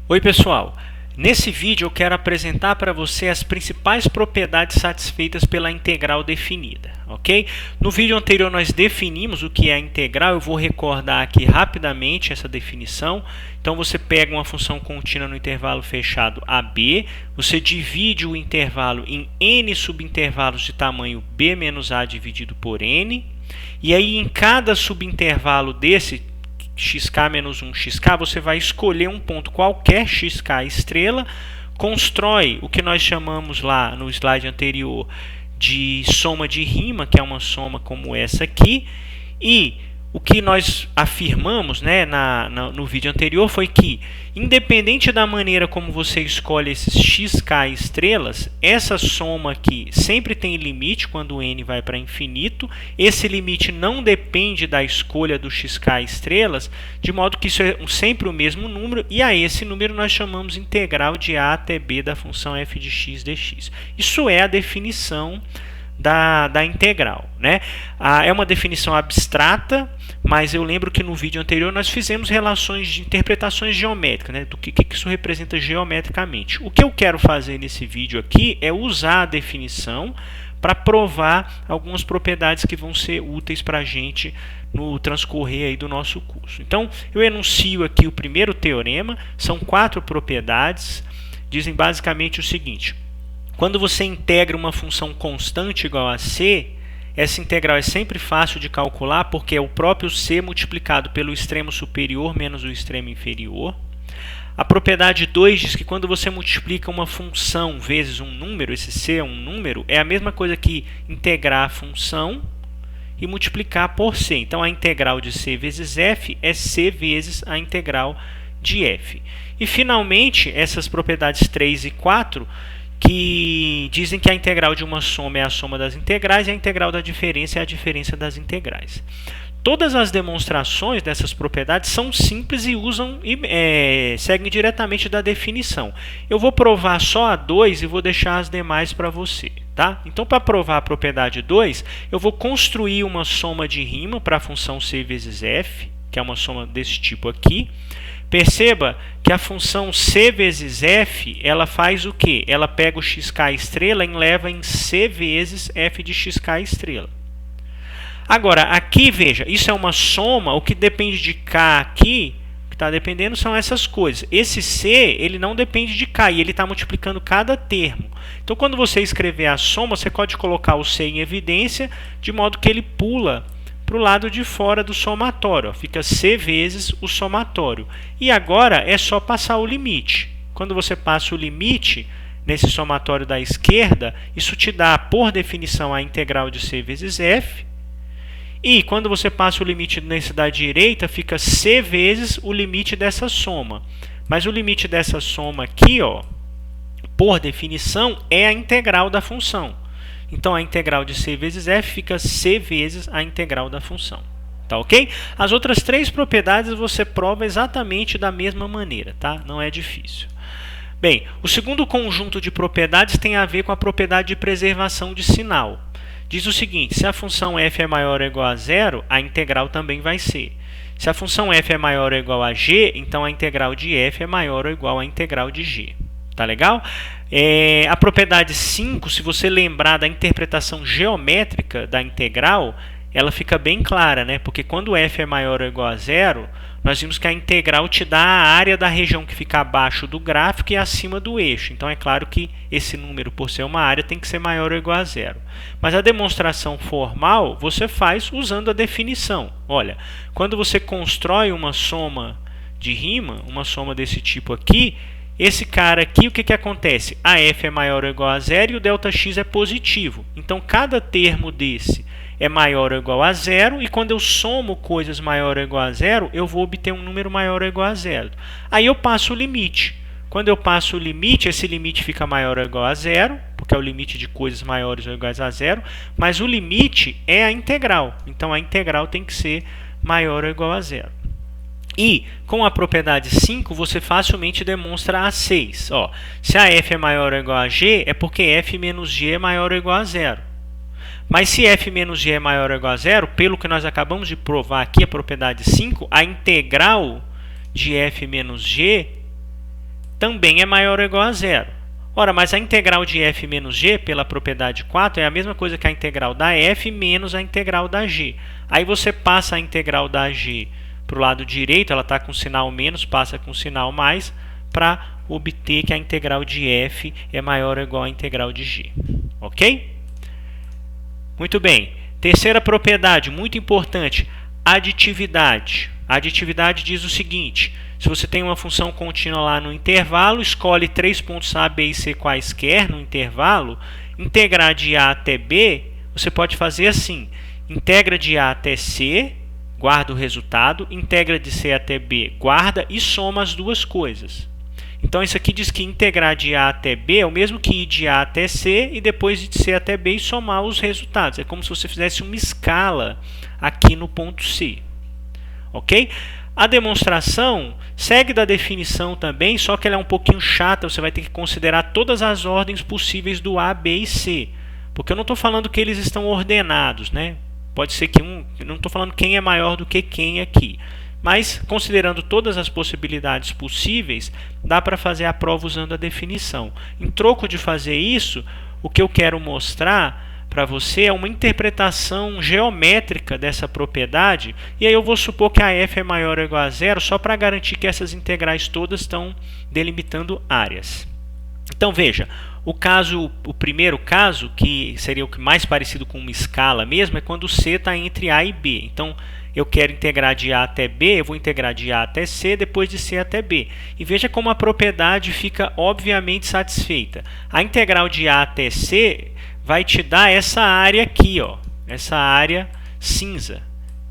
Oi pessoal, nesse vídeo eu quero apresentar para você as principais propriedades satisfeitas pela integral definida, ok? No vídeo anterior nós definimos o que é a integral, eu vou recordar aqui rapidamente essa definição. Então você pega uma função contínua no intervalo fechado AB, você divide o intervalo em n subintervalos de tamanho b menos a dividido por n, e aí em cada subintervalo desse xk menos 1 xk, você vai escolher um ponto qualquer xk estrela, constrói o que nós chamamos lá no slide anterior de soma de rima, que é uma soma como essa aqui, e o que nós afirmamos, né, no vídeo anterior foi que, independente da maneira como você escolhe esses xk estrelas, essa soma aqui sempre tem limite quando n vai para infinito. Esse limite não depende da escolha do xk estrelas, de modo que isso é sempre o mesmo número, e a esse número nós chamamos integral de a até b da função f de x dx. Isso é a definição da integral, né? É uma definição abstrata, mas eu lembro que no vídeo anterior nós fizemos relações de interpretações geométricas, né? Do que isso representa geometricamente. O que eu quero fazer nesse vídeo aqui é usar a definição para provar algumas propriedades que vão ser úteis para a gente no transcorrer aí do nosso curso. Então, eu enuncio aqui o primeiro teorema, são 4 propriedades, dizem basicamente o seguinte: quando você integra uma função constante igual a c, essa integral é sempre fácil de calcular porque é o próprio c multiplicado pelo extremo superior menos o extremo inferior. A propriedade 2 diz que quando você multiplica uma função vezes um número, esse c é um número, é a mesma coisa que integrar a função e multiplicar por c. Então, a integral de c vezes f é c vezes a integral de f. E, finalmente, essas propriedades 3 e 4 que dizem que a integral de uma soma é a soma das integrais e a integral da diferença é a diferença das integrais. Todas as demonstrações dessas propriedades são simples e seguem diretamente da definição. Eu vou provar só a 2 e vou deixar as demais para você, tá? Então, para provar a propriedade 2, eu vou construir uma soma de rima para a função c vezes f, que é uma soma desse tipo aqui. Perceba que a função c vezes f, ela faz o quê? Ela pega o xk estrela e leva em c vezes f de xk estrela. Agora, aqui, veja, isso é uma soma, o que depende de k aqui, o que está dependendo são essas coisas. Esse c, ele não depende de k, e ele está multiplicando cada termo. Então, quando você escrever a soma, você pode colocar o c em evidência, de modo que ele pula para o lado de fora do somatório. Fica c vezes o somatório. E agora é só passar o limite. Quando você passa o limite nesse somatório da esquerda, isso te dá, por definição, a integral de c vezes f. E quando você passa o limite nesse da direita, fica c vezes o limite dessa soma. Mas o limite dessa soma aqui, ó, por definição, é a integral da função. Então, a integral de c vezes f fica c vezes a integral da função. Tá ok? As outras 3 propriedades você prova exatamente da mesma maneira, tá? Não é difícil. Bem, o segundo conjunto de propriedades tem a ver com a propriedade de preservação de sinal. Diz o seguinte: se a função f é maior ou igual a zero, a integral também vai ser. Se a função f é maior ou igual a g, então a integral de f é maior ou igual à integral de g. Tá legal? A propriedade 5, se você lembrar da interpretação geométrica da integral, ela fica bem clara, né? Porque quando f é maior ou igual a zero, nós vimos que a integral te dá a área da região que fica abaixo do gráfico e acima do eixo. Então, é claro que esse número, por ser uma área, tem que ser maior ou igual a zero. Mas a demonstração formal você faz usando a definição. Olha, quando você constrói uma soma de rima, uma soma desse tipo aqui, esse cara aqui, o que acontece? A f é maior ou igual a zero e o ΔX é positivo. Então, cada termo desse é maior ou igual a zero, e quando eu somo coisas maior ou igual a zero, eu vou obter um número maior ou igual a zero. Aí eu passo o limite. Quando eu passo o limite, esse limite fica maior ou igual a zero, porque é o limite de coisas maiores ou iguais a zero, mas o limite é a integral. Então, a integral tem que ser maior ou igual a zero. E, com a propriedade 5, você facilmente demonstra a 6. Ó, se a f é maior ou igual a g, é porque f menos g é maior ou igual a zero. Mas se f menos g é maior ou igual a zero, pelo que nós acabamos de provar aqui, a propriedade 5, a integral de f menos g também é maior ou igual a zero. Ora, mas a integral de f menos g, pela propriedade 4, é a mesma coisa que a integral da f menos a integral da g. Aí você passa a integral da g para o lado direito, ela está com sinal menos, passa com sinal mais, para obter que a integral de f é maior ou igual à integral de g. Ok? Muito bem. Terceira propriedade, muito importante, aditividade. A aditividade diz o seguinte: se você tem uma função contínua lá no intervalo, escolhe 3 pontos A, B e C quaisquer no intervalo, integrar de A até B, você pode fazer assim: integra de A até C, guarda o resultado, integra de C até B, guarda e soma as duas coisas. Então, isso aqui diz que integrar de A até B é o mesmo que ir de A até C e depois de C até B e somar os resultados. É como se você fizesse uma escala aqui no ponto C. Ok? A demonstração segue da definição também, só que ela é um pouquinho chata. Você vai ter que considerar todas as ordens possíveis do A, B e C. Porque eu não estou falando que eles estão ordenados, né? Pode ser que não estou falando quem é maior do que quem aqui. Mas, considerando todas as possibilidades possíveis, dá para fazer a prova usando a definição. Em troco de fazer isso, o que eu quero mostrar para você é uma interpretação geométrica dessa propriedade. E aí eu vou supor que a f é maior ou igual a zero, só para garantir que essas integrais todas estão delimitando áreas. Então, veja, o primeiro caso, que seria o que mais parecido com uma escala mesmo, é quando C está entre A e B. Então, eu quero integrar de A até B, eu vou integrar de A até C, depois de C até B. E veja como a propriedade fica obviamente satisfeita. A integral de A até C vai te dar essa área aqui, ó, essa área cinza,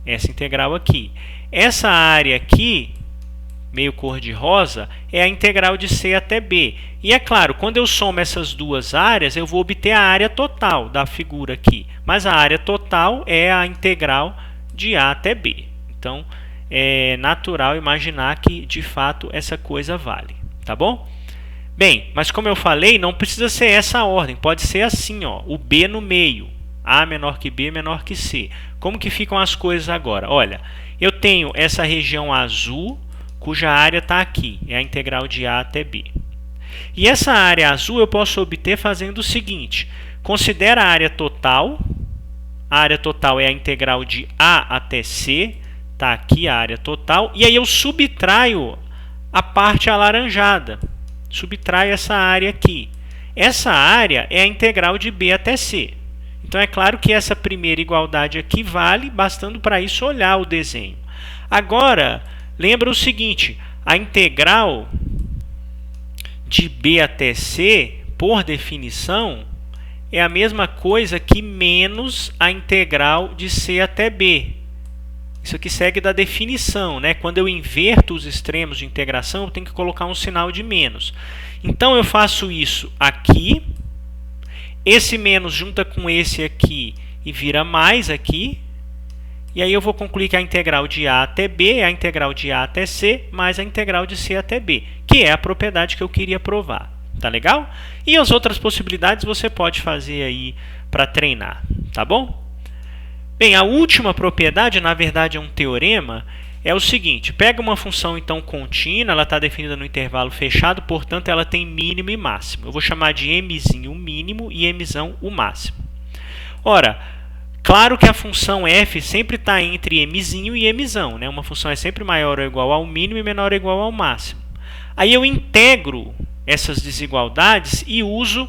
essa integral aqui. Essa área aqui, meio cor-de-rosa, é a integral de C até B. E é claro, quando eu somo essas duas áreas, eu vou obter a área total da figura aqui. Mas a área total é a integral de A até B. Então, é natural imaginar que, de fato, essa coisa vale. Tá bom? Bem, mas como eu falei, não precisa ser essa a ordem. Pode ser assim, ó, o B no meio. A menor que B, menor que C. Como que ficam as coisas agora? Olha, eu tenho essa região azul, cuja área está aqui. É a integral de A até B. E essa área azul eu posso obter fazendo o seguinte. Considera a área total. A área total é a integral de A até C. Está aqui a área total. E aí eu subtraio a parte alaranjada. Subtraio essa área aqui. Essa área é a integral de B até C. Então é claro que essa primeira igualdade aqui vale, bastando para isso olhar o desenho. Agora, lembra o seguinte, a integral de B até C, por definição, é a mesma coisa que menos a integral de C até B. Isso aqui segue da definição, né? Quando eu inverto os extremos de integração, eu tenho que colocar um sinal de menos. Então, eu faço isso aqui. Esse menos junta com esse aqui e vira mais aqui. E aí eu vou concluir que a integral de A até B é a integral de A até C mais a integral de C até B, que é a propriedade que eu queria provar. Tá legal? E as outras possibilidades você pode fazer aí para treinar. Tá bom? Bem, a última propriedade, na verdade, é um teorema, é o seguinte. Pega uma função, então, contínua, ela está definida no intervalo fechado, portanto, ela tem mínimo e máximo. Eu vou chamar de mzinho o mínimo e mzão o máximo. Ora, claro que a função f sempre está entre mzinho e mzão, né? Uma função é sempre maior ou igual ao mínimo e menor ou igual ao máximo. Aí eu integro essas desigualdades e uso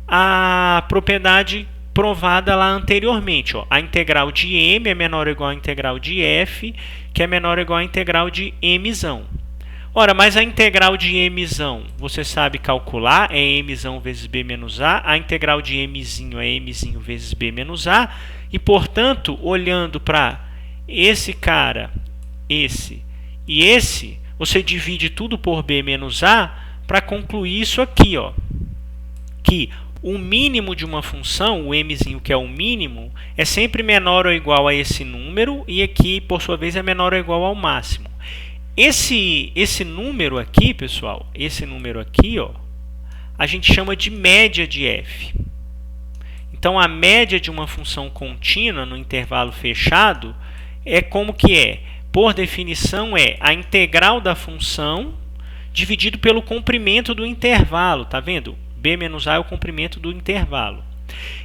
a propriedade provada lá anteriormente. Ó. A integral de m é menor ou igual à integral de f, que é menor ou igual à integral de mzão. Ora, mas a integral de mzão, você sabe calcular, é mzão vezes b menos a. A integral de mzinho é mzinho vezes b menos a. E, portanto, olhando para esse cara, esse e esse, você divide tudo por b menos a para concluir isso aqui, ó, que o mínimo de uma função, o mzinho que é o mínimo, é sempre menor ou igual a esse número e aqui, por sua vez, é menor ou igual ao máximo. Esse número aqui, pessoal, esse número aqui, ó, a gente chama de média de f. Então, a média de uma função contínua no intervalo fechado é como que é? Por definição, é a integral da função dividido pelo comprimento do intervalo, tá vendo? B menos A é o comprimento do intervalo.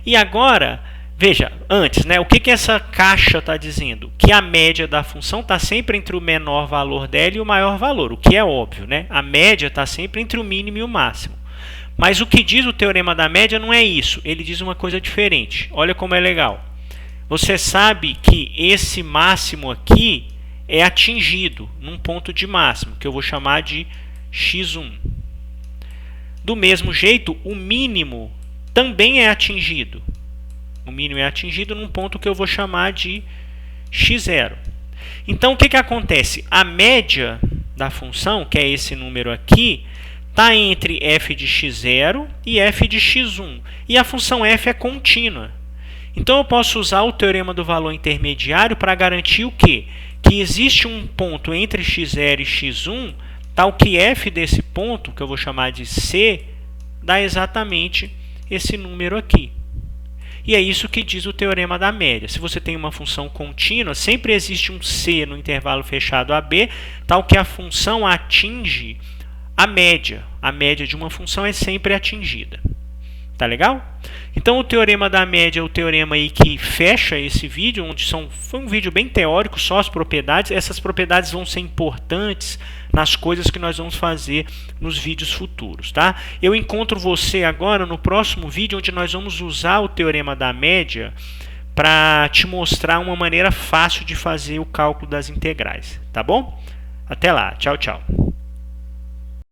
E agora, veja, antes, né, o que essa caixa está dizendo? Que a média da função está sempre entre o menor valor dela e o maior valor, o que é óbvio, né? A média está sempre entre o mínimo e o máximo. Mas o que diz o teorema da média não é isso, ele diz uma coisa diferente. Olha como é legal. Você sabe que esse máximo aqui é atingido num ponto de máximo, que eu vou chamar de x1. Do mesmo jeito, o mínimo também é atingido. O mínimo é atingido num ponto que eu vou chamar de x0. Então, o que acontece? A média da função, que é esse número aqui, está entre f de x0 e f de x1. E a função f é contínua. Então, eu posso usar o teorema do valor intermediário para garantir o quê? Que existe um ponto entre x0 e x1, tal que f desse ponto, que eu vou chamar de c, dá exatamente esse número aqui. E é isso que diz o teorema da média. Se você tem uma função contínua, sempre existe um c no intervalo fechado AB, tal que a função atinge a média. A média de uma função é sempre atingida. Tá legal? Então, o teorema da média é o teorema aí que fecha esse vídeo, onde foi um vídeo bem teórico, só as propriedades. Essas propriedades vão ser importantes nas coisas que nós vamos fazer nos vídeos futuros, tá? Eu encontro você agora no próximo vídeo, onde nós vamos usar o teorema da média para te mostrar uma maneira fácil de fazer o cálculo das integrais, tá bom? Até lá, tchau, tchau.